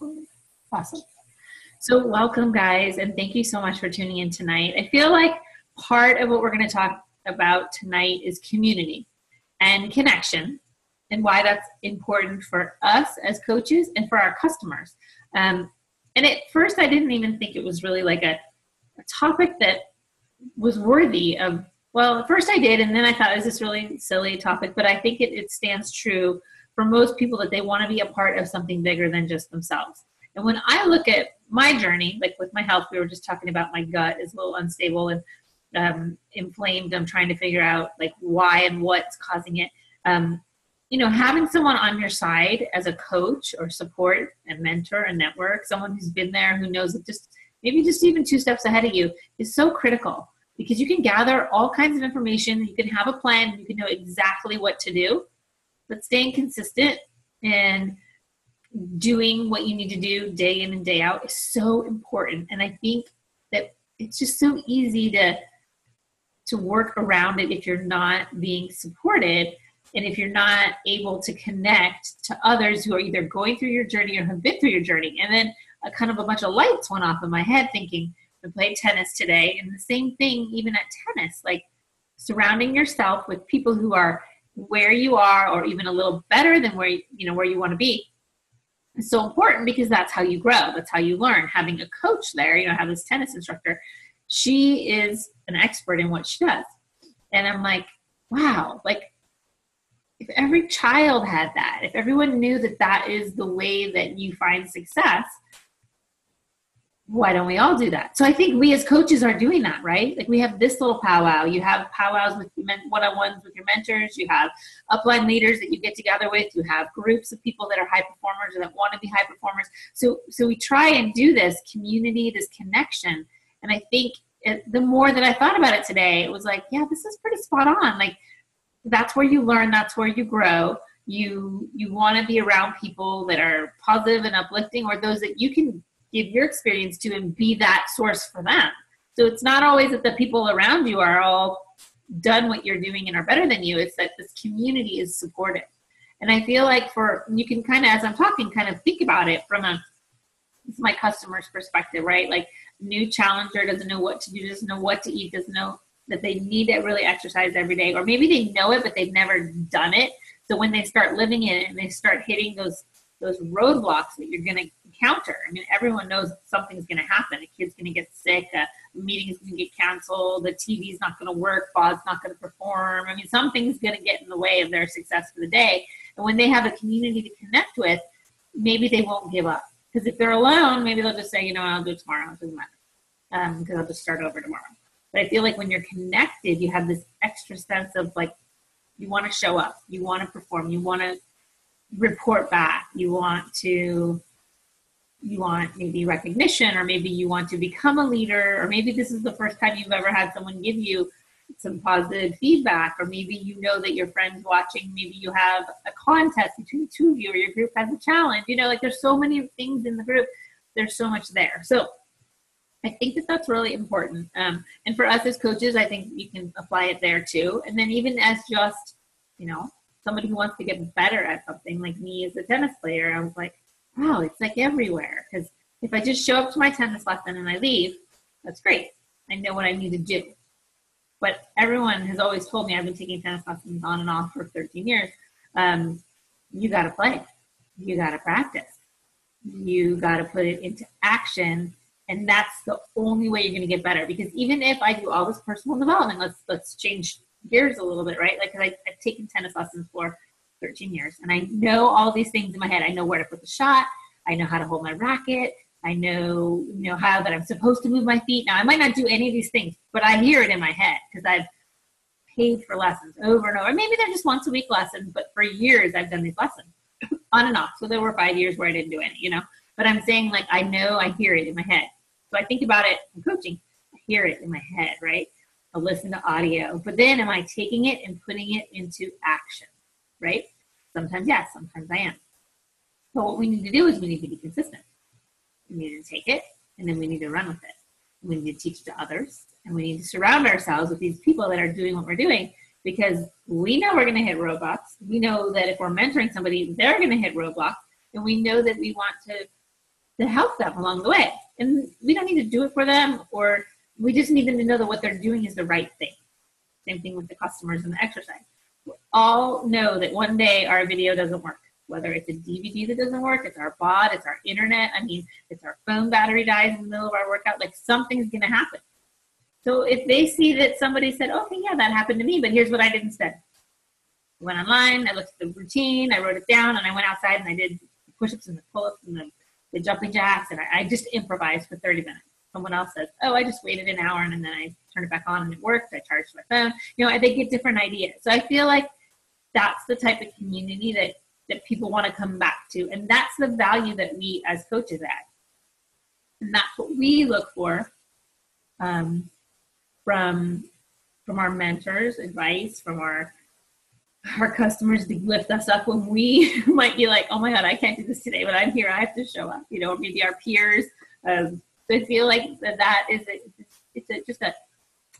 recording. Awesome. So welcome, guys, and thank you so much for tuning in tonight. I feel like part of what we're going to talk about tonight is community and connection and why that's important for us as coaches and for our customers. And at first, I didn't even think it was really like a topic that was worthy of, well, at first I did, and then I thought, is this really silly topic? But I think it stands true for most people that they want to be a part of something bigger than just themselves. And when I look at my journey, like with my health, we were just talking about my gut is a little unstable and inflamed. I'm trying to figure out like why and what's causing it. Having someone on your side as a coach or support and mentor and network, someone who's been there, who knows it maybe just even 2 steps ahead of you, is so critical, because you can gather all kinds of information. You can have a plan. You can know exactly what to do, but staying consistent and doing what you need to do day in and day out is so important. And I think that it's just so easy to work around it if you're not being supported and if you're not able to connect to others who are either going through your journey or have been through your journey. And then a bunch of lights went off in my head thinking, I played tennis today, and the same thing even at tennis, like surrounding yourself with people who are where you are or even a little better than where you want to be. It's so important, because that's how you grow. That's how you learn. Having a coach there, I have this tennis instructor. She is an expert in what she does. And I'm like, wow, like if every child had that, if everyone knew that that is the way that you find success, why don't we all do that? So I think we as coaches are doing that, right? Like we have this little powwow. You have powwows with one-on-ones with your mentors. You have upline leaders that you get together with. You have groups of people that are high performers or that want to be high performers. So we try and do this community, this connection. And I think the more that I thought about it today, it was like, yeah, this is pretty spot on. Like that's where you learn. That's where you grow. You want to be around people that are positive and uplifting, or those that you can give your experience to and be that source for them. So it's not always that the people around you are all done what you're doing and are better than you. It's that this community is supportive. And I feel like you can as I'm talking, think about it from my customer's perspective, right? Like new challenger doesn't know what to do, doesn't know what to eat, doesn't know that they need to really exercise every day. Or maybe they know it, but they've never done it. So when they start living in it and they start hitting those roadblocks that you're going to encounter. I mean, everyone knows something's going to happen. A kid's going to get sick. A meeting is going to get canceled. The TV's not going to work. Bob's not going to perform. I mean, something's going to get in the way of their success for the day. And when they have a community to connect with, maybe they won't give up. Because if they're alone, maybe they'll just say, I'll do it tomorrow. It doesn't matter. Because I'll just start over tomorrow. But I feel like when you're connected, you have this extra sense of like, you want to show up. You want to perform. You want to report back. You want maybe recognition, or maybe you want to become a leader, or maybe this is the first time you've ever had someone give you some positive feedback, or maybe that your friend's watching, maybe you have a contest between the two of you, or your group has a challenge, like there's so many things in the group, there's so much there. So I think that's really important. And for us as coaches, I think you can apply it there too. And then even as just, somebody who wants to get better at something, like me as a tennis player, I was like, wow, it's like everywhere. Because if I just show up to my tennis lesson and I leave, that's great. I know what I need to do. But everyone has always told me, I've been taking tennis lessons on and off for 13 years. You got to play. You got to practice. You got to put it into action. And that's the only way you're going to get better. Because even if I do all this personal development, let's change gears a little bit, right? Like, cause I've taken tennis lessons for 13 years, and I know all these things in my head. I know where to put the shot. I know how to hold my racket. I know, how that I'm supposed to move my feet. Now, I might not do any of these things, but I hear it in my head because I've paid for lessons over and over. Maybe they're just once a week lessons, but for years I've done these lessons on and off. So there were 5 years where I didn't do any, but I'm saying like, I know, I hear it in my head. So I think about it in coaching. I hear it in my head, right? I'll listen to audio, but then am I taking it and putting it into action, right? Sometimes yes, sometimes I am. So what we need to do is we need to be consistent. We need to take it, and then we need to run with it. We need to teach it to others, and we need to surround ourselves with these people that are doing what we're doing, because we know we're going to hit roadblocks. We know that if we're mentoring somebody, they're going to hit roadblocks, and we know that we want to to help them along the way. And we don't need to do it for them, or we just need them to know that what they're doing is the right thing. Same thing with the customers and the exercise. We all know that one day our video doesn't work. Whether it's a DVD that doesn't work, it's our bot, it's our internet, it's our phone battery dies in the middle of our workout, like something's going to happen. So if they see that somebody said, okay, yeah, that happened to me, but here's what I did instead. I went online, I looked at the routine, I wrote it down, and I went outside and I did the push-ups and the pull-ups and the jumping jacks, and I just improvised for 30 minutes. Someone else says, oh, I just waited an hour and then I turned it back on and it worked. I charged my phone. They get different ideas. So I feel like that's the type of community that people want to come back to. And that's the value that we as coaches add. And that's what we look for from our mentors, advice, from our customers to lift us up when we might be like, oh my God, I can't do this today, but I'm here, I have to show up, or maybe our peers. So I feel like that is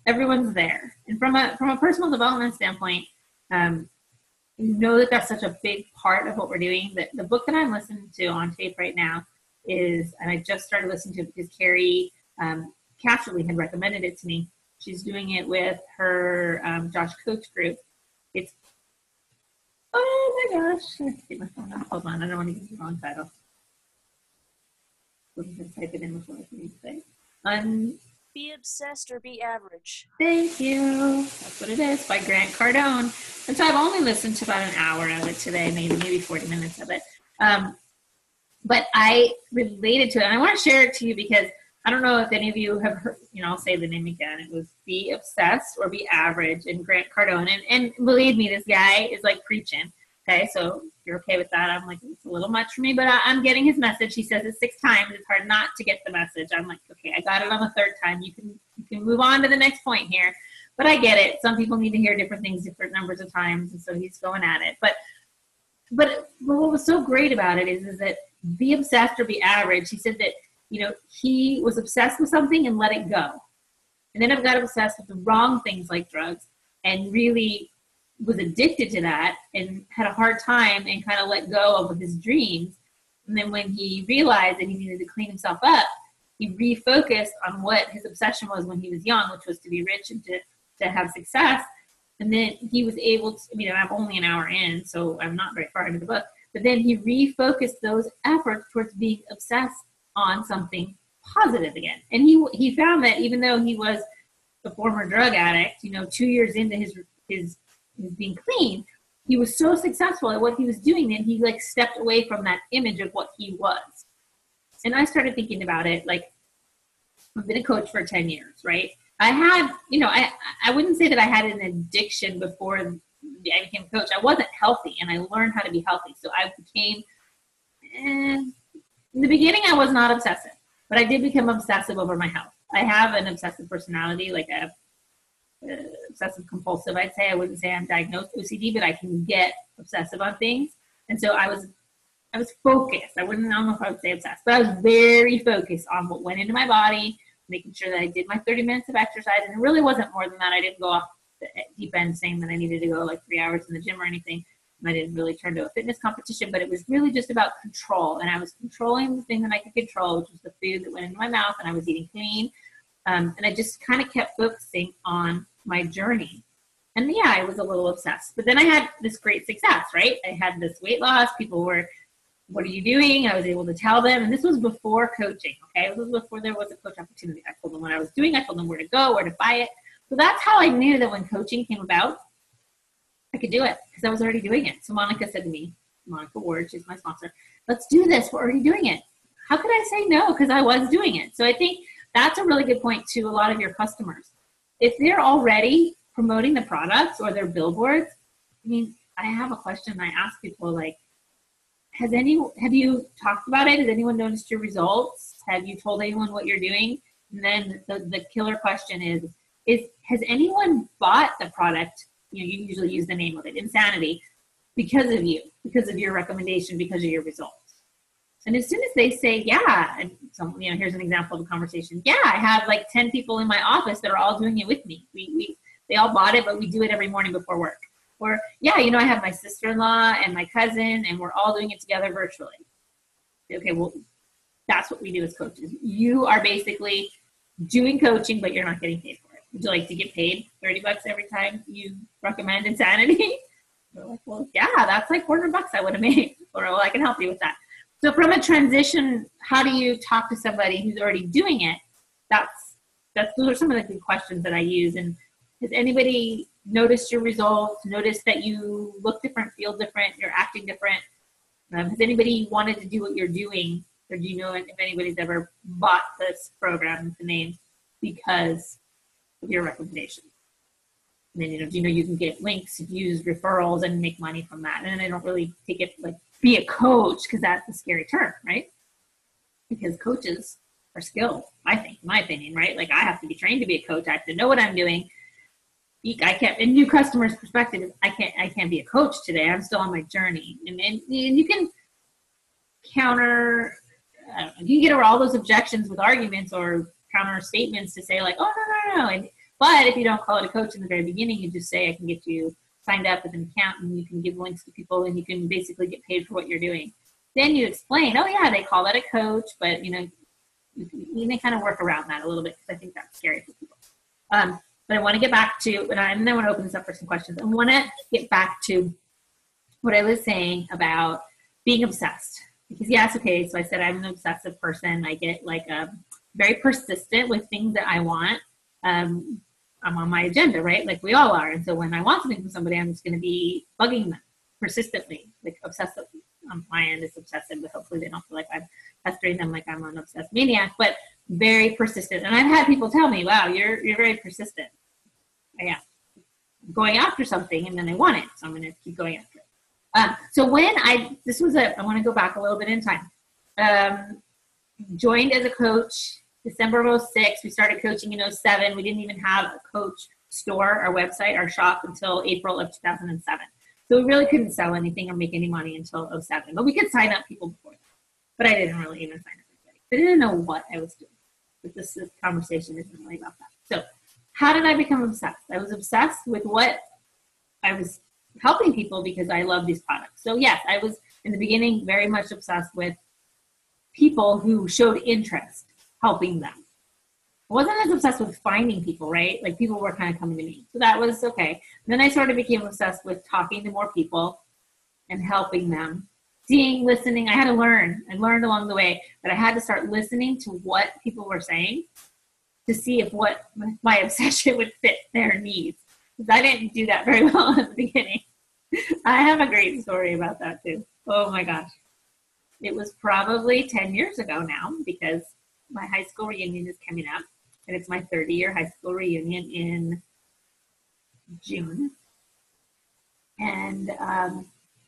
everyone's there. And from a personal development standpoint, that that's such a big part of what we're doing. The book that I'm listening to on tape right now and I just started listening to it because Carrie Casserly had recommended it to me. She's doing it with her Josh Coach group. It's, oh my gosh, let's get my phone out. Hold on, I don't want to give you the wrong title. Let me just type it in before I can say. Be Obsessed or Be Average. Thank you. That's what it is, by Grant Cardone. And so I've only listened to about an hour of it today, maybe 40 minutes of it. But I related to it, and I want to share it to you because I don't know if any of you have heard, I'll say the name again. It was Be Obsessed or Be Average, and Grant Cardone. And believe me, this guy is like preaching. Okay, so if you're okay with that, I'm like, it's a little much for me, but I'm getting his message. He says it 6 times. It's hard not to get the message. I'm like, okay, I got it on the 3rd time. You can move on to the next point here. But I get it. Some people need to hear different things, different numbers of times, and so he's going at it. But what was so great about it is that be obsessed or be average. He said that, he was obsessed with something and let it go. And then I got obsessed with the wrong things like drugs and really was addicted to that and had a hard time and kind of let go of his dreams. And then when he realized that he needed to clean himself up, he refocused on what his obsession was when he was young, which was to be rich and to have success. And then he was able to, I'm only an hour in, so I'm not very far into the book, but then he refocused those efforts towards being obsessed on something positive again. And he found that even though he was a former drug addict, 2 years into his being clean, he was so successful at what he was doing that he stepped away from that image of what he was. And I started thinking about it, I've been a coach for 10 years, right? I had, I wouldn't say that I had an addiction before I became a coach. I wasn't healthy, and I learned how to be healthy. So I became, in the beginning, I was not obsessive, but I did become obsessive over my health. I have an obsessive personality, obsessive compulsive, I'd say. I wouldn't say I'm diagnosed OCD, but I can get obsessive on things. And so I was focused. I don't know if I would say obsessed, but I was very focused on what went into my body, making sure that I did my 30 minutes of exercise. And it really wasn't more than that. I didn't go off the deep end saying that I needed to go 3 hours in the gym or anything. And I didn't really turn to a fitness competition, but it was really just about control. And I was controlling the thing that I could control, which was the food that went into my mouth, and I was eating clean. And I just kind of kept focusing on my journey. And yeah, I was a little obsessed. But then I had this great success, right? I had this weight loss. People were, what are you doing? I was able to tell them. And this was before coaching, okay? This was before there was a coach opportunity. I told them what I was doing. I told them where to go, where to buy it. So that's how I knew that when coaching came about, I could do it because I was already doing it. So Monica said to me, Monica Ward, she's my sponsor, let's do this. We're already doing it. How could I say no? Because I was doing it. So I think that's a really good point to a lot of your customers. If they're already promoting the products or their billboards, I have a question I ask people have you talked about it? Has anyone noticed your results? Have you told anyone what you're doing? And then the killer question is has anyone bought the product? You usually use the name of it, Insanity, because of you, because of your recommendation, because of your results. And as soon as they say, yeah, and so, here's an example of a conversation. Yeah, I have 10 people in my office that are all doing it with me. They all bought it, but we do it every morning before work. Or, yeah, I have my sister-in-law and my cousin, and we're all doing it together virtually. Okay, well, That's what we do as coaches. You are basically doing coaching, but you're not getting paid for it. Would you like to get paid $30 every time you recommend Insanity? We're like, well, yeah, that's like $400 I would have made. Or, well, I can help you with that. So from a transition, how do you talk to somebody who's already doing it? Those are some of the good questions that I use. And has anybody noticed your results, noticed that you look different, feel different, you're acting different? Has anybody wanted to do what you're doing? Or do you know if anybody's ever bought this program, the name, because of your recommendation? And then, do you know you can get links, use referrals, and make money from that? And I don't really take it like be a coach, because that's a scary term, right? Because coaches are skilled, I think, in my opinion, right? Like I have to be trained to be a coach. I have to know what I'm doing. I can't, in new customers' perspective, I can't be a coach today. I'm still on my journey. And you can counter, you can get over all those objections with arguments or counter statements to say like, oh, no. But if you don't call it a coach in the very beginning, you just say, I can get you signed up with an account and you can give links to people and you can basically get paid for what you're doing. Then you explain, oh yeah, they call that a coach, but you may kind of work around that a little bit because I think that's scary for people. But I want to get back to, and then I want to open this up for some questions. I want to get back to what I was saying about being obsessed. Because yes, okay, so I said I'm an obsessive person. I get like very persistent with things that I want. I'm on my agenda, right? Like we all are. And so when I want something from somebody, I'm just going to be bugging them persistently, like obsessive. On my end, it's obsessive, but hopefully they don't feel like I'm pestering them like I'm an obsessed maniac, but very persistent. And I've had people tell me, wow, you're very persistent. Yeah. I'm going after something and then I want it. So I'm going to keep going after it. So when I want to go back a little bit in time. Joined as a coach December of 06. We started coaching in 07. We didn't even have a coach store, our website, our shop until April of 2007. So we really couldn't sell anything or make any money until 07. But we could sign up people before that. But I didn't really even sign up anybody. I didn't know what I was doing. But this conversation isn't really about that. So how did I become obsessed? I was obsessed with what I was helping people because I love these products. So yes, I was in the beginning very much obsessed with people who showed interest helping them. I wasn't as obsessed with finding people, right? Like people were kind of coming to me. So that was okay. And then I sort of became obsessed with talking to more people and helping them. Seeing, listening, I had to learn. I learned along the way, but I had to start listening to what people were saying to see if what my obsession would fit their needs. Because I didn't do that very well at the beginning. I have a great story about that too. Oh my gosh. It was probably 10 years ago now because my high school reunion is coming up. And it's my 30-year high school reunion in June. And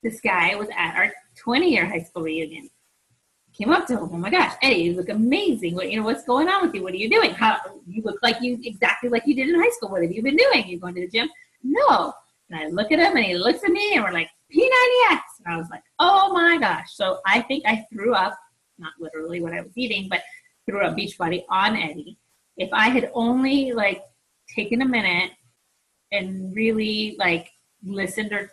this guy was at our 20-year high school reunion. Came up to him, oh my gosh, Eddie, you look amazing. What's going on with you? What are you doing? You look like exactly like you did in high school. What have you been doing? You going to the gym? No. And I look at him and he looks at me and we're like, P90X. And I was like, oh my gosh. So I think I threw up, not literally what I was eating, but threw up Beachbody on Eddie. If I had only taken a minute and really listened or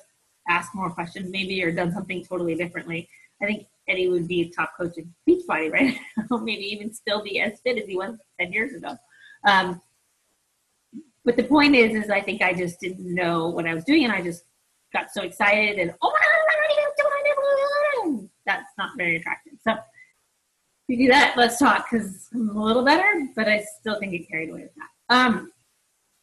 asked more questions maybe or done something totally differently, I think Eddie would be a top coach in Beachbody right now, maybe even still be as fit as he was 10 years ago. But the point is I think I just didn't know what I was doing and I just got so excited and oh my God, that's not very attractive. So if you do that, let's talk because I'm a little better, but I still think get carried away with that.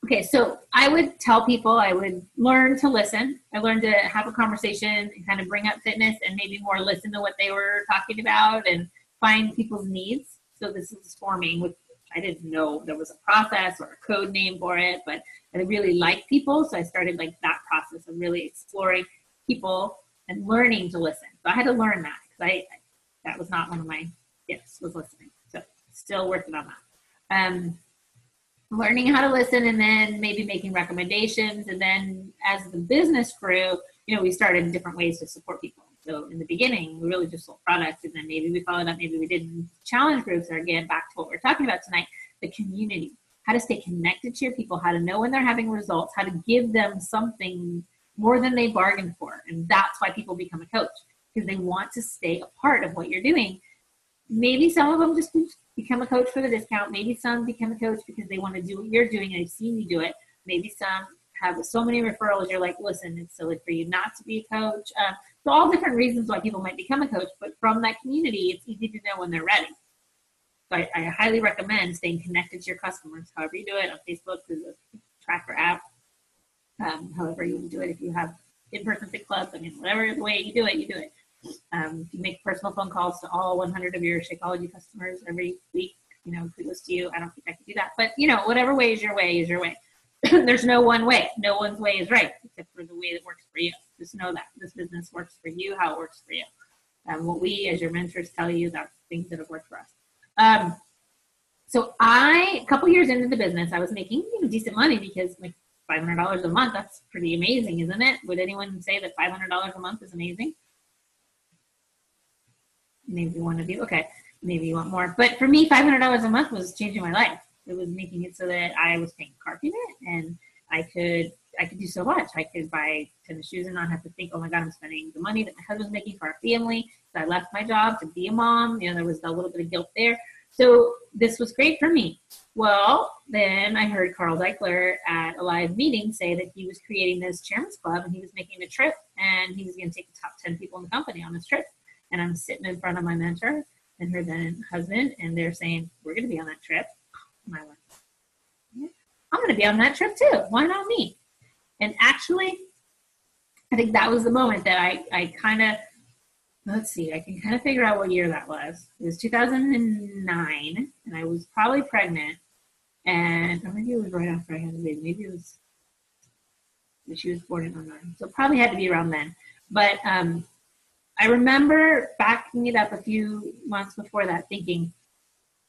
Okay, so I would tell people I would learn to listen. I learned to have a conversation and kind of bring up fitness and maybe more listen to what they were talking about and find people's needs. So this is forming with, I didn't know there was a process or a code name for it, but I really like people. So I started that process of really exploring people and learning to listen. So I had to learn that because that was not one of my gifts was listening. So still working on that. Learning how to listen and then maybe making recommendations. And then as the business grew, we started different ways to support people. So in the beginning, we really just sold products and then maybe we followed up, maybe we did challenge groups or again, back to what we're talking about tonight, the community, how to stay connected to your people, how to know when they're having results, how to give them something more than they bargained for. And that's why people become a coach because they want to stay a part of what you're doing. maybe some of them just become a coach for the discount. Maybe some become a coach because they want to do what you're doing and they've seen you do it. Maybe some have so many referrals, you're like, listen, it's silly for you not to be a coach. So all different reasons why people might become a coach, but from that community, it's easy to know when they're ready. So I highly recommend staying connected to your customers, however you do it, on Facebook, through the tracker app, however you do it. If you have in-person fit clubs, I mean, whatever the way you do it, you do it. If you make personal phone calls to all 100 of your Shakeology customers every week, kudos to you. I don't think I could do that, but whatever way is your way is your way. There's no one way. No one's way is right, except for the way that works for you. Just know that this business works for you, how it works for you. What we, as your mentors, tell you, that's things that have worked for us. So a couple years into the business, I was making decent money because like $500 a month, that's pretty amazing, isn't it? Would anyone say that $500 a month is amazing? Maybe one of you. Okay, maybe you want more. But for me, $500 a month was changing my life. It was making it so that I was paying car payment, and I could do so much. I could buy tennis shoes and not have to think, oh my God, I'm spending the money that my husband's making for our family. So I left my job to be a mom. There was a little bit of guilt there. So this was great for me. Well, then I heard Carl Deichler at a live meeting say that he was creating this Chairman's Club, and he was making a trip, and he was going to take the top 10 people in the company on this trip. And I'm sitting in front of my mentor and her then husband, and they're saying, we're going to be on that trip. And I went, yeah, I'm going to be on that trip too. Why not me? And actually, I think that was the moment that I kind of, let's see, I can kind of figure out what year that was. It was 2009, and I was probably pregnant. And or maybe it was right after I had the baby. Maybe it was, she was born in 2009. So it probably had to be around then. But I remember backing it up a few months before that thinking,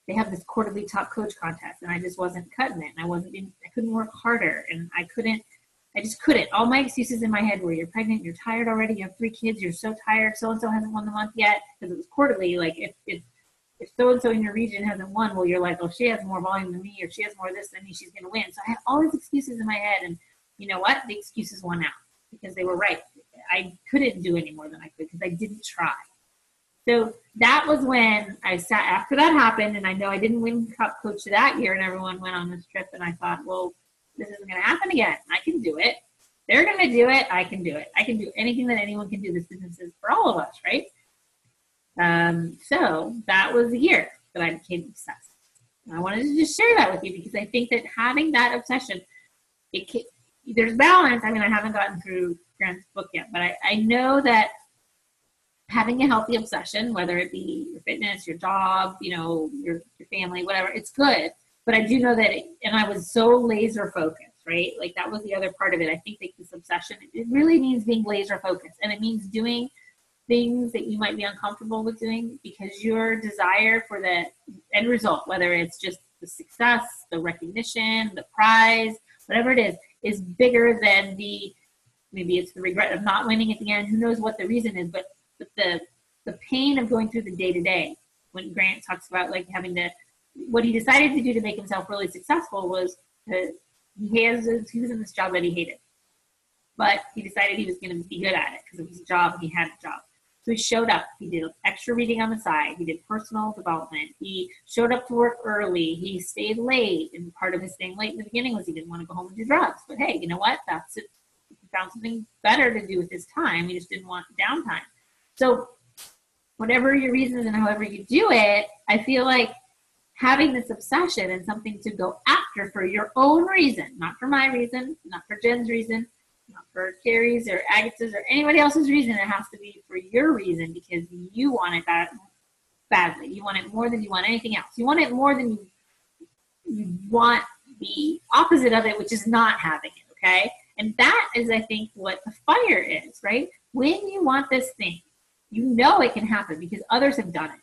they have this quarterly top coach contest, and I just wasn't cutting it. And I couldn't work harder, and I just couldn't. All my excuses in my head were, you're pregnant, you're tired already, you have 3 kids, you're so tired, so-and-so hasn't won the month yet, because it was quarterly. Like, if so-and-so in your region hasn't won, well, you're like, oh, she has more volume than me, or she has more of this than me, she's going to win. So I had all these excuses in my head, and you know what? The excuses won out, because they were right. I couldn't do any more than I could, because I didn't try. So that was when I sat, after that happened, and I know I didn't win Cup Coach that year, and everyone went on this trip, and I thought, well, this isn't going to happen again. I can do it. They're going to do it. I can do it. I can do anything that anyone can do. This business is for all of us, right? So that was the year that I became obsessed. And I wanted to just share that with you, because I think that having that obsession, there's balance. I mean, I haven't gotten through Grant's book yet, but I know that having a healthy obsession, whether it be your fitness, your job, your family, whatever, it's good. But I do know that, and I was so laser focused, right? Like, that was the other part of it. I think that this obsession, it really means being laser focused, and it means doing things that you might be uncomfortable with doing, because your desire for the end result, whether it's just the success, the recognition, the prize, whatever it is bigger than maybe it's the regret of not winning at the end. Who knows what the reason is, but the pain of going through the day-to-day, when Grant talks about like having to, what he decided to do to make himself really successful was he was in this job that he hated, but he decided he was going to be good at it because it was a job and he had a job. So he showed up. He did extra reading on the side. He did personal development. He showed up to work early. He stayed late, and part of his staying late in the beginning was he didn't want to go home and do drugs. But hey, you know what? That's it. He found something better to do with his time. He just didn't want downtime. So whatever your reasons and however you do it, I feel like having this obsession and something to go after for your own reason, not for my reason, not for Jen's reason, not for Carrie's or Agatha's or anybody else's reason. It has to be for your reason, because you want it that badly. You want it more than you want anything else. You want it more than you want the opposite of it, which is not having it, okay? And that is, I think, what the fire is, right? When you want this thing, you know it can happen because others have done it.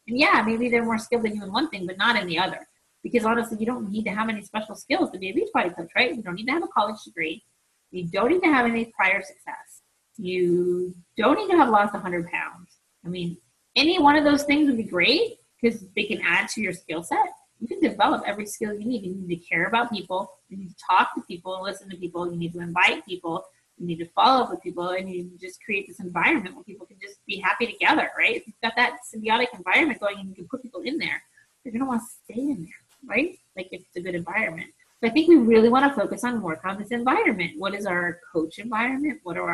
And yeah, maybe they're more skilled than you in one thing, but not in the other. Because honestly, you don't need to have any special skills to be a Beachbody coach, right? You don't need to have a college degree. You don't need to have any prior success. You don't need to have lost 100 pounds. I mean, any one of those things would be great because they can add to your skill set. You can develop every skill you need. You need to care about people. You need to talk to people, listen to people. You need to invite people. You need to follow up with people, and you just create this environment where people can just be happy together, right? If you've got that symbiotic environment going and you can put people in there, they're going to want to stay in there, right? Like if it's a good environment. So I think we really want to focus on work on this environment. What is our coach environment? What are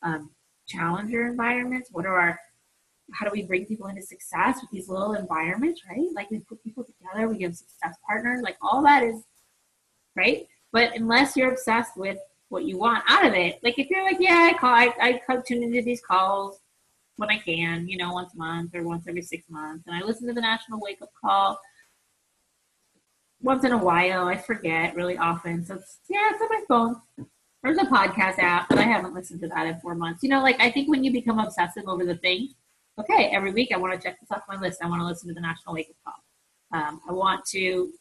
our challenger environments? How do we bring people into success with these little environments, right? Like we put people together, we give success partners, like all that is, right? But unless you're obsessed with what you want out of it, like if you're like, yeah, I tune into these calls when I can, once a month or once every 6 months, and I listen to the National Wake Up Call once in a while. I forget really often, so it's on my phone. There's a podcast app, but I haven't listened to that in 4 months. Like I think when you become obsessive over the thing, okay, every week I want to check this off my list. I want to listen to the National Wake Up Call. I want to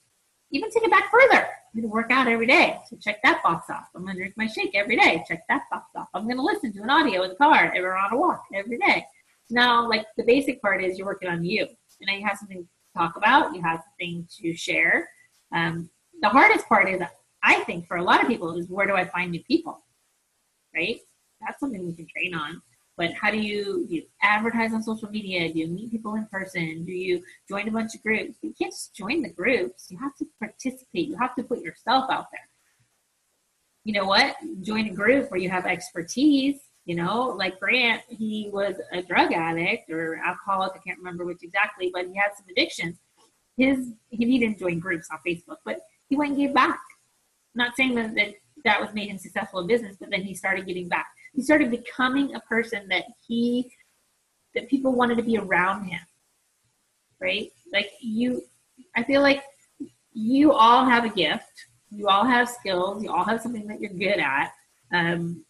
even take it back further. I'm going to work out every day, so check that box off. I'm going to drink my shake every day, check that box off. I'm going to listen to an audio in the car or on a walk every day. Now, like the basic part is you're working on you. You have something to talk about. You have something to share. The hardest part is, I think, for a lot of people is where do I find new people, right? That's something we can train on. But how do you advertise on social media? Do you meet people in person? Do you join a bunch of groups? You can't just join the groups. You have to participate. You have to put yourself out there. You know what? Join a group where you have expertise. Like Grant, he was a drug addict or alcoholic. I can't remember which exactly, but he had some addictions. He didn't join groups on Facebook, but he went and gave back. I'm not saying that was made him successful in business, but then he started giving back. He started becoming a person that people wanted to be around him, right? Like I feel like you all have a gift. You all have skills. You all have something that you're good at. I'm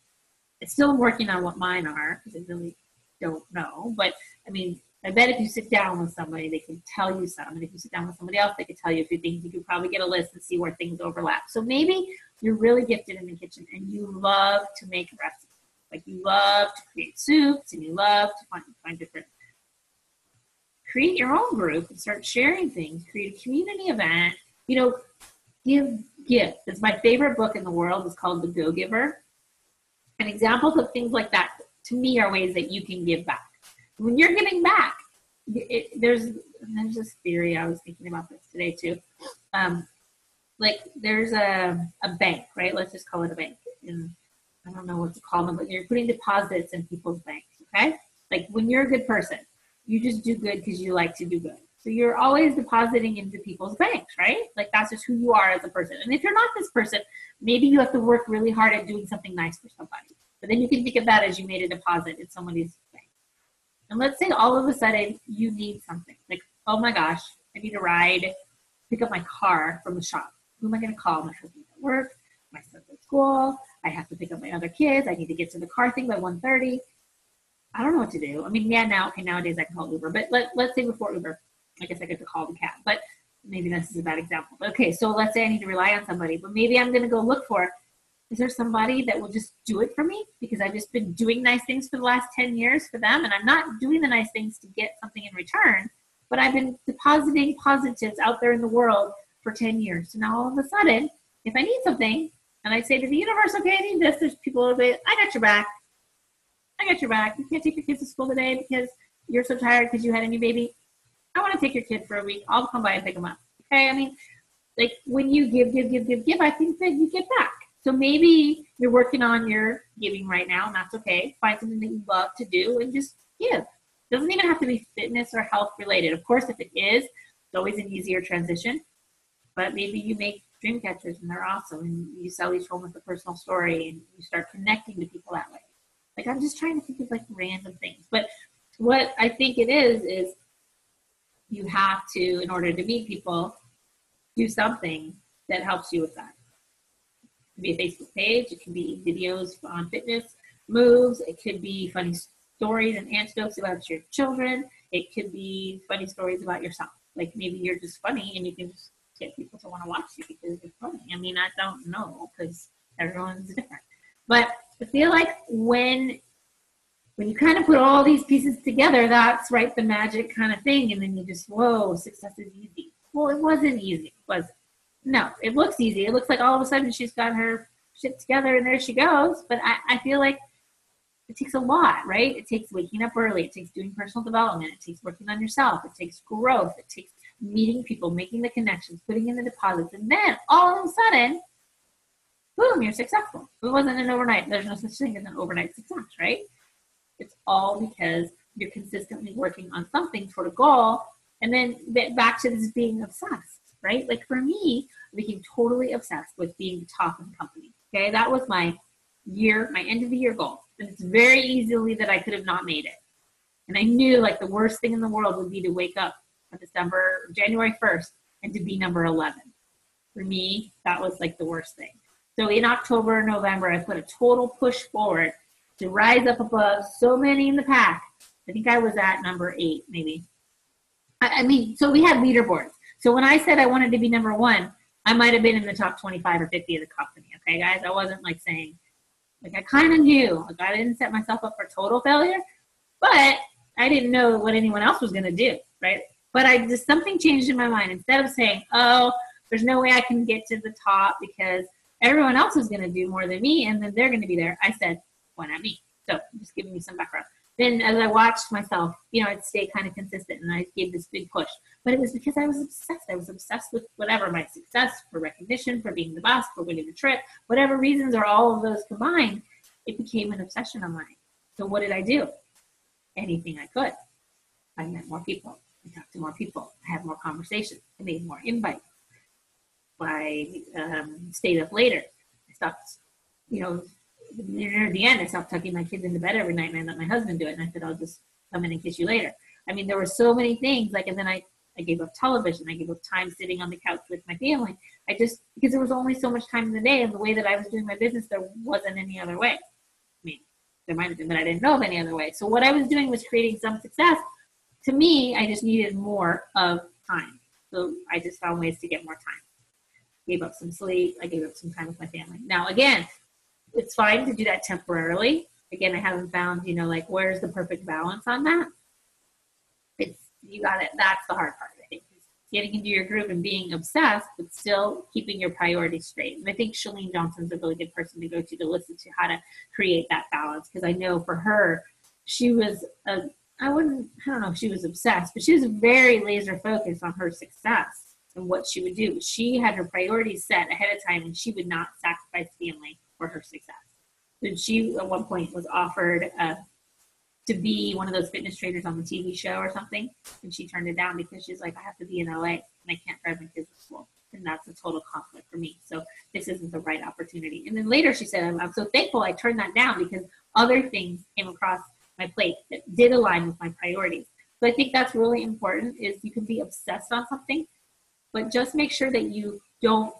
still working on what mine are because I really don't know. But I mean, I bet if you sit down with somebody, they can tell you some. And if you sit down with somebody else, they can tell you a few things. You could probably get a list and see where things overlap. So maybe you're really gifted in the kitchen and you love to make recipes. Like you love to create soups and you love to find different. Create your own group and start sharing things. Create a community event. Give gift. It's my favorite book in the world. It's called The Go-Giver. And examples of things like that, to me, are ways that you can give back. When you're giving back, there's this theory. I was thinking about this today too. Like there's a bank, right? Let's just call it a bank. And I don't know what to call them, but you're putting deposits in people's banks, okay? Like when you're a good person, you just do good because you like to do good. So you're always depositing into people's banks, right? Like that's just who you are as a person. And if you're not this person, maybe you have to work really hard at doing something nice for somebody. But then you can think of that as you made a deposit in somebody's bank. And let's say all of a sudden you need something. Like, oh my gosh, I need a ride, pick up my car from the shop. Who am I going to call? My husband's at work, my son's at school, I have to pick up my other kids, I need to get to the car thing by 1:30. I don't know what to do. I mean, nowadays I can call Uber, but let's say before Uber, I guess I get to call the cab, but maybe this is a bad example. But okay, so let's say I need to rely on somebody, but maybe I'm going to go look for, is there somebody that will just do it for me? Because I've just been doing nice things for the last 10 years for them, and I'm not doing the nice things to get something in return, but I've been depositing positives out there in the world for 10 years. So now all of a sudden, if I need something, and I say to the universe, okay, I need this, there's people over there, I got your back. I got your back. You can't take your kids to school today because you're so tired because you had a new baby. I want to take your kid for a week. I'll come by and pick them up. Okay? I mean, like when you give, I think that you get back. So maybe you're working on your giving right now, and that's okay. Find something that you love to do and just give. It doesn't even have to be fitness or health related. Of course, if it is, it's always an easier transition. But maybe you make dream catchers and they're awesome, and you sell each one with a personal story, and you start connecting to people that way. Like, I'm just trying to think of like random things. But what I think it is you have to, in order to meet people, do something that helps you with that. It could be a Facebook page. It could be videos on fitness moves. It could be funny stories and anecdotes about your children. It could be funny stories about yourself. Like maybe you're just funny and you can just get people to want to watch you because you're funny. I mean, I don't know because everyone's different. But I feel like when you kind of put all these pieces together, that's right, the magic kind of thing. And then you just, whoa, success is easy. Well, it wasn't easy, was it? No, it looks easy. It looks like all of a sudden she's got her shit together and there she goes. But I feel like it takes a lot, right? It takes waking up early. It takes doing personal development. It takes working on yourself. It takes growth. It takes meeting people, making the connections, putting in the deposits. And then all of a sudden, boom, you're successful. It wasn't an overnight. There's no such thing as an overnight success, right? It's all because you're consistently working on something toward a goal. And then back to this being obsessed, right? Like for me, I became totally obsessed with being the top of the company. Okay, that was my end of the year goal. And it's very easily that I could have not made it. And I knew like the worst thing in the world would be to wake up on January 1st and to be number 11. For me, that was like the worst thing. So in October, November, I put a total push forward to rise up above so many in the pack. I think I was at number 8, maybe. I mean, so we had leaderboards. So when I said I wanted to be number 1, I might have been in the top 25 or 50 of the company. Okay, guys? I wasn't like saying, like I kind of knew. Like I didn't set myself up for total failure, but I didn't know what anyone else was going to do, right? But something changed in my mind. Instead of saying, oh, there's no way I can get to the top because everyone else is going to do more than me and then they're going to be there, I said, why not me? So just giving you some background. Then as I watched myself, I'd stay kind of consistent and I gave this big push. But it was because I was obsessed. I was obsessed with whatever, my success, for recognition, for being the boss, for winning the trip, whatever reasons or all of those combined, it became an obsession of mine. So what did I do? Anything I could. I met more people. I talked to more people. I had more conversations. I made more invites. I stayed up later. I stopped, near the end, I stopped tucking my kids into bed every night and I let my husband do it. And I said, I'll just come in and kiss you later. I mean, there were so many things, and then I gave up television. I gave up time sitting on the couch with my family. Because there was only so much time in the day and the way that I was doing my business, there wasn't any other way. I mean, there might have been, but I didn't know of any other way. So what I was doing was creating some success. To me, I just needed more of time. So I just found ways to get more time. Gave up some sleep. I gave up some time with my family. Now, again, it's fine to do that temporarily. Again, I haven't found, where's the perfect balance on that? That's the hard part, I think. Getting into your groove and being obsessed, but still keeping your priorities straight. And I think Chalene Johnson's a really good person to go to listen to how to create that balance. Because I know for her, she was, I don't know if she was obsessed, but she was very laser focused on her success and what she would do. She had her priorities set ahead of time and she would not sacrifice family for her success. So she, at one point, was offered to be one of those fitness trainers on the TV show or something. And she turned it down because she's like, I have to be in LA and I can't drive my kids to school. And that's a total conflict for me. So this isn't the right opportunity. And then later she said, I'm so thankful I turned that down because other things came across my plate that did align with my priorities. So I think that's really important is you can be obsessed on something, but just make sure that you don't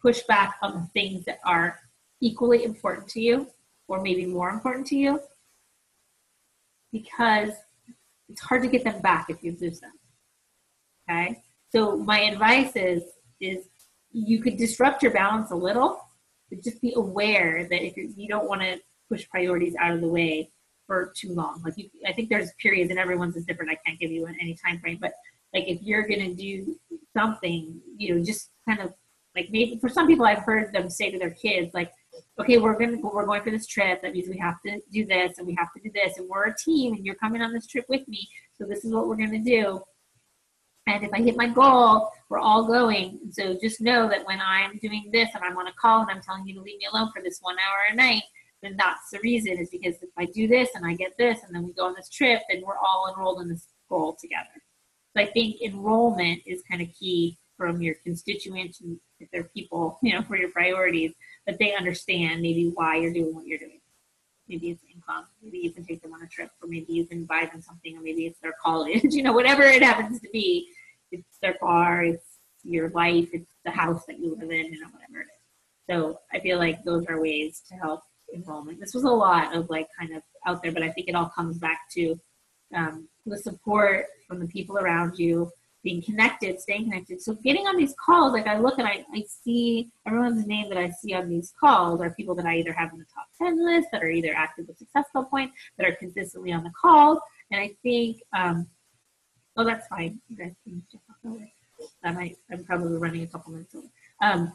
push back on the things that are equally important to you or maybe more important to you, because it's hard to get them back if you lose them. Okay? So my advice is you could disrupt your balance a little, but just be aware that if you don't want to push priorities out of the way for too long. I think there's periods and everyone's is different. I can't give you any time frame, but if you're going to do something, just kind of maybe for some people I've heard them say to their kids, okay, we're going for this trip. That means we have to do this and we have to do this. And we're a team and you're coming on this trip with me. So this is what we're going to do. And if I hit my goal, we're all going. So just know that when I'm doing this and I'm on a call and I'm telling you to leave me alone for this 1 hour a night, then that's the reason is because if I do this and I get this and then we go on this trip, then we're all enrolled in this goal together. So I think enrollment is kind of key from your constituents and if they're people, for your priorities, that they understand maybe why you're doing what you're doing. Maybe it's income. Maybe you can take them on a trip, or maybe you can buy them something, or maybe it's their college, whatever it happens to be. It's their car, it's your life, it's the house that you live in, whatever it is. So I feel like those are ways to help enrollment. This was a lot of kind of out there, but I think it all comes back to the support from the people around you, being connected, staying connected. So getting on these calls, I look and I see everyone's name that I see on these calls are people that I either have in the top 10 list, that are either active with Successful Point, that are consistently on the calls. And I think, that's fine. You guys can just talk over. I'm probably running a couple minutes over.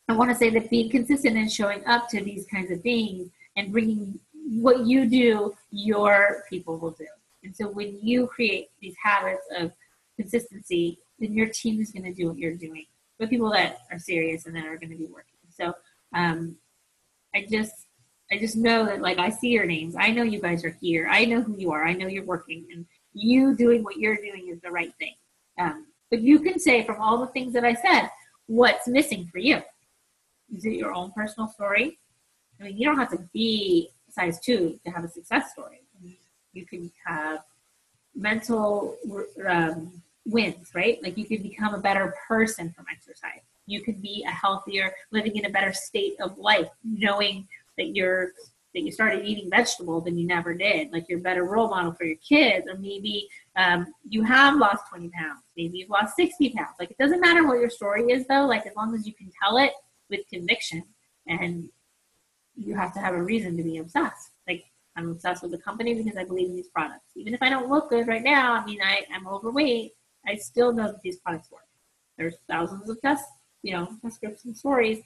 I want to say that being consistent and showing up to these kinds of things and bringing what you do, your people will do. And so when you create these habits of consistency, then your team is going to do what you're doing. But people that are serious and that are going to be working. So I just know that, like, I see your names. I know you guys are here. I know who you are. I know you're working. And you doing what you're doing is the right thing. But you can say from all the things that I said, what's missing for you? Is it your own personal story? I mean, you don't have to be size 2 to have a success story. You can have mental wins, right? Like you can become a better person from exercise. You can be a healthier, living in a better state of life, knowing that you started eating vegetables and you never did. Like you're a better role model for your kids, or maybe you have lost 20 pounds. Maybe you've lost 60 pounds. Like it doesn't matter what your story is though. Like as long as you can tell it with conviction, and you have to have a reason to be obsessed. Like I'm obsessed with the company because I believe in these products. Even if I don't look good right now, I mean, I'm overweight, I still know that these products work. There's thousands of test scripts and stories.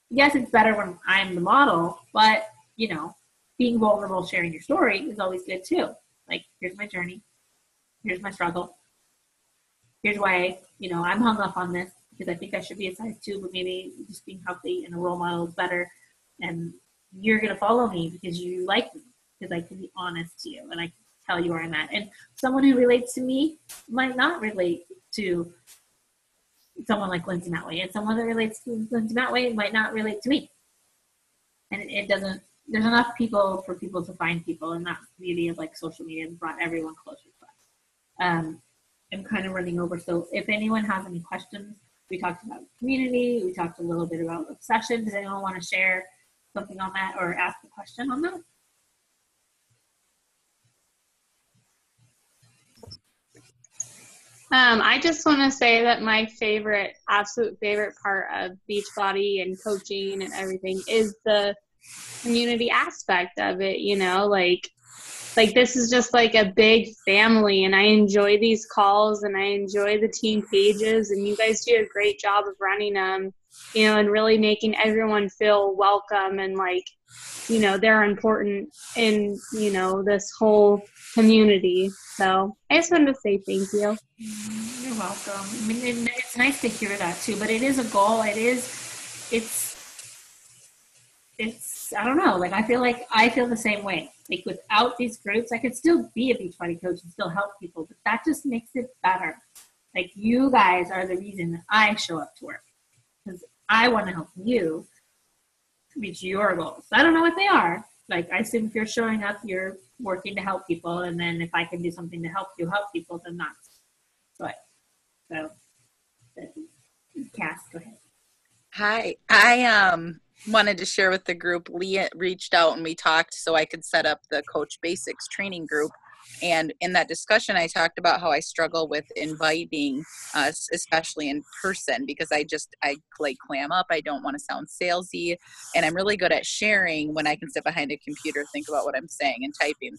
Yes, it's better when I'm the model, but being vulnerable, sharing your story is always good too. Like, here's my journey. Here's my struggle. Here's why, I'm hung up on this because I think I should be a size 2, but maybe just being healthy and a role model is better. And you're going to follow me because you like me, because I can be honest to you and I can tell you where I'm at. And someone who relates to me might not relate to someone like Lindsay Matway, and someone that relates to Lindsay Matway might not relate to me. And there's enough people for people to find people, and that's the beauty of like social media and brought everyone closer to us. I'm kind of running over, so if anyone has any questions, we talked about community, we talked a little bit about obsession. Does anyone want to share something on that or ask a question on that? I just want to say that my absolute favorite part of Beachbody and coaching and everything is the community aspect of it, like this is just like a big family, and I enjoy these calls and I enjoy the team pages, and you guys do a great job of running them, and really making everyone feel welcome and like, they're important in, this whole community. So I just wanted to say thank you. You're welcome. I mean, it's nice to hear that too, but it is a goal. It's I don't know. Like, I feel the same way. Like, without these groups, I could still be a Beachbody coach and still help people, but that just makes it better. Like, you guys are the reason that I show up to work, because I want to help you reach your goals. I don't know what they are. Like, I assume if you're showing up, you're working to help people, and then if I can do something to help people, then that's what. So, Cass, go ahead. Hi, I wanted to share with the group. Leah reached out and we talked so I could set up the Coach Basics training group. And in that discussion, I talked about how I struggle with inviting us, especially in person, because I like clam up. I don't want to sound salesy. And I'm really good at sharing when I can sit behind a computer, think about what I'm saying and typing.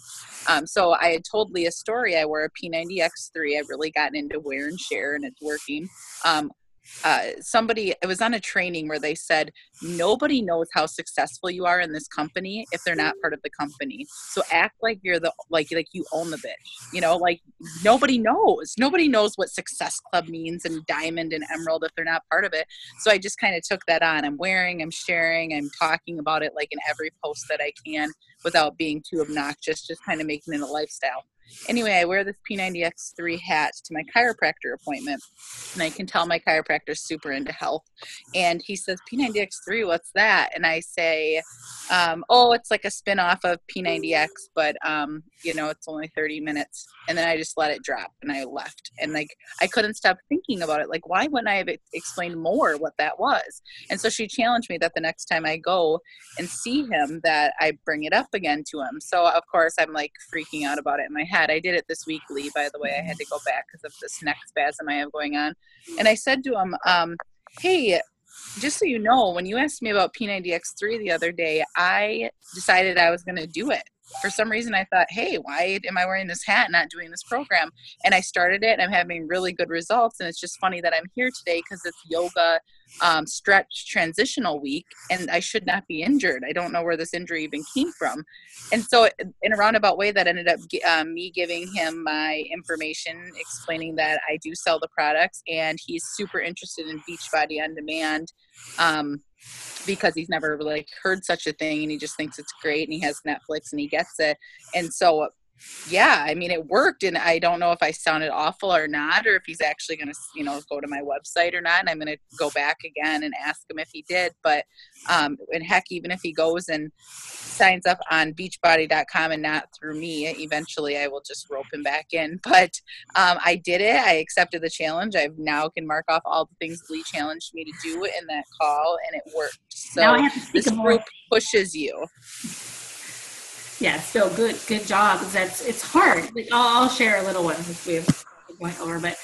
So I had told Leah a story. I wear a P90X3. I've really gotten into wear and share, and it's working. It was on a training where they said, nobody knows how successful you are in this company if they're not part of the company. So act like you're like you own the bitch, like nobody knows what Success Club means and Diamond and Emerald if they're not part of it. So I just kind of took that on. I'm sharing, I'm talking about it like in every post that I can without being too obnoxious, just kind of making it a lifestyle. Anyway, I wear this P90X3 hat to my chiropractor appointment, and I can tell my chiropractor's super into health. And he says, P90X3, what's that? And I say, it's like a spin-off of P90X, but, it's only 30 minutes. And then I just let it drop, and I left. And, like, I couldn't stop thinking about it. Like, why wouldn't I have explained more what that was? And so she challenged me that the next time I go and see him that I bring it up again to him. So, of course, I'm, like, freaking out about it in my head. I did it this week, Lee, by the way. I had to go back because of this neck spasm I have going on. And I said to him, hey, just so you know, when you asked me about P90X3 the other day, I decided I was going to do it. for some reason I thought, hey, why am I wearing this hat and not doing this program? And I started it and I'm having really good results. And it's just funny that I'm here today because it's yoga stretch transitional week and I should not be injured. I don't know where this injury even came from. And so in a roundabout way, that ended up me giving him my information, explaining that I do sell the products, and he's super interested in Beachbody On Demand. Because he's never like heard such a thing, and he just thinks it's great, and he has Netflix and he gets it. And so, yeah, I mean, it worked, and I don't know if I sounded awful or not, or if he's actually going to, go to my website or not. And I'm going to go back again and ask him if he did. But, and heck, even if he goes and signs up on beachbody.com and not through me, eventually I will just rope him back in. But I did it. I accepted the challenge. I now can mark off all the things Lee challenged me to do in that call, and it worked. So now I have to think this group pushes you. Yeah, still good job. Because it's hard. Like I'll share a little one since we have going over, but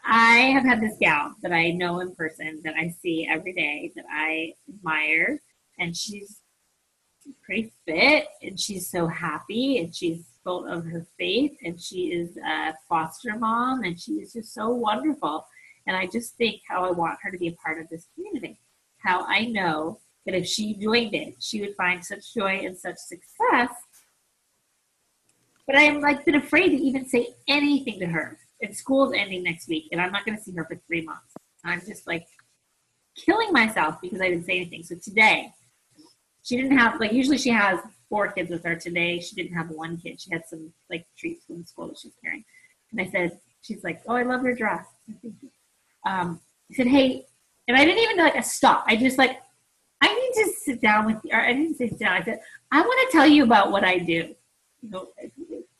I have had this gal that I know in person that I see every day that I admire, and she's pretty fit, and she's so happy, and she's full of her faith, and she is a foster mom, and she is just so wonderful. And I just think how I want her to be a part of this community. How I know that if she joined it, she would find such joy and such success. But I am like been afraid to even say anything to her. And school's ending next week, and I'm not going to see her for 3 months. I'm just like killing myself because I didn't say anything. So today, she didn't have, like usually she has 4 kids with her. Today, she didn't have 1 kid. She had some like treats from school that she's carrying. And I said, she's like, oh, I love your dress. Thank you. I said, hey, and I didn't even like a stop. I just like, I need to sit down with you. Or I didn't say sit down. I said, I want to tell you about what I do.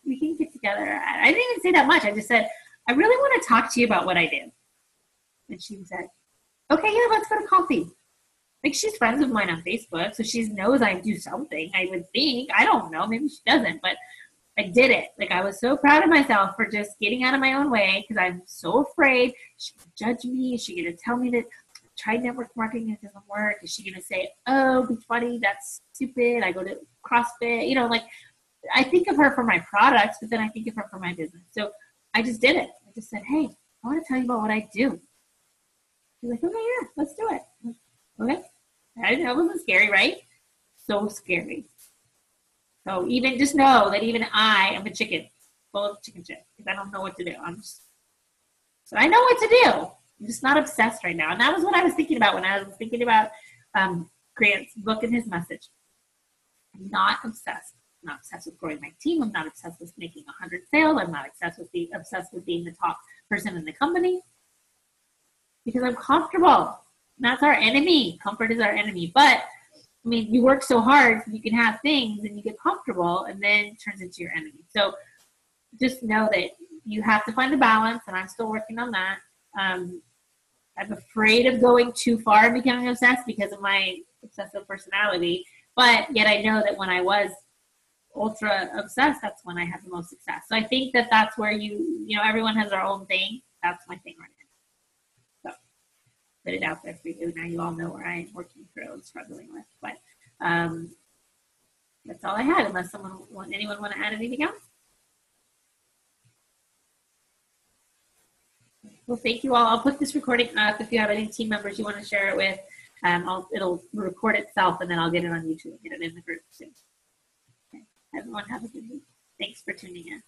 We can get together. I didn't even say that much. I just said, I really want to talk to you about what I do. And she said, okay, yeah, let's go to coffee. Like she's friends with mine on Facebook, so she knows I do something, I would think. I don't know. Maybe she doesn't, but I did it. Like I was so proud of myself for just getting out of my own way because I'm so afraid she's going to judge me. Is she going to tell me that I tried network marketing and it doesn't work? Is she going to say, oh, Beachbody, that's stupid. I go to CrossFit. Like I think of her for my products, but then I think of her for my business. So I just did it. I just said, hey, I want to tell you about what I do. She's like, okay, yeah, let's do it. Okay. I didn't know it wasn't scary, right? So scary. So even just know that even I am a chicken, full of chicken shit, because I don't know what to do. So I know what to do. I'm just not obsessed right now. And that was what I was thinking about when I was thinking about Grant's book and his message. I'm not obsessed. I'm not obsessed with growing my team. I'm not obsessed with making 100 sales. I'm not obsessed with being the top person in the company because I'm comfortable. And that's our enemy. Comfort is our enemy. But I mean, you work so hard, you can have things and you get comfortable and then it turns into your enemy. So just know that you have to find a balance, and I'm still working on that. I'm afraid of going too far and becoming obsessed because of my obsessive personality. But yet I know that when I was ultra obsessed, that's when I had the most success. So I think that that's where everyone has their own thing. That's my thing right now. So put it out there for you. Now you all know where I'm working through and struggling with. But that's all I had, unless anyone want to add anything else? Well, thank you all. I'll put this recording up if you have any team members you want to share it with. It'll record itself, and then I'll get it on YouTube and get it in the group soon. Okay. Everyone have a good week. Thanks for tuning in.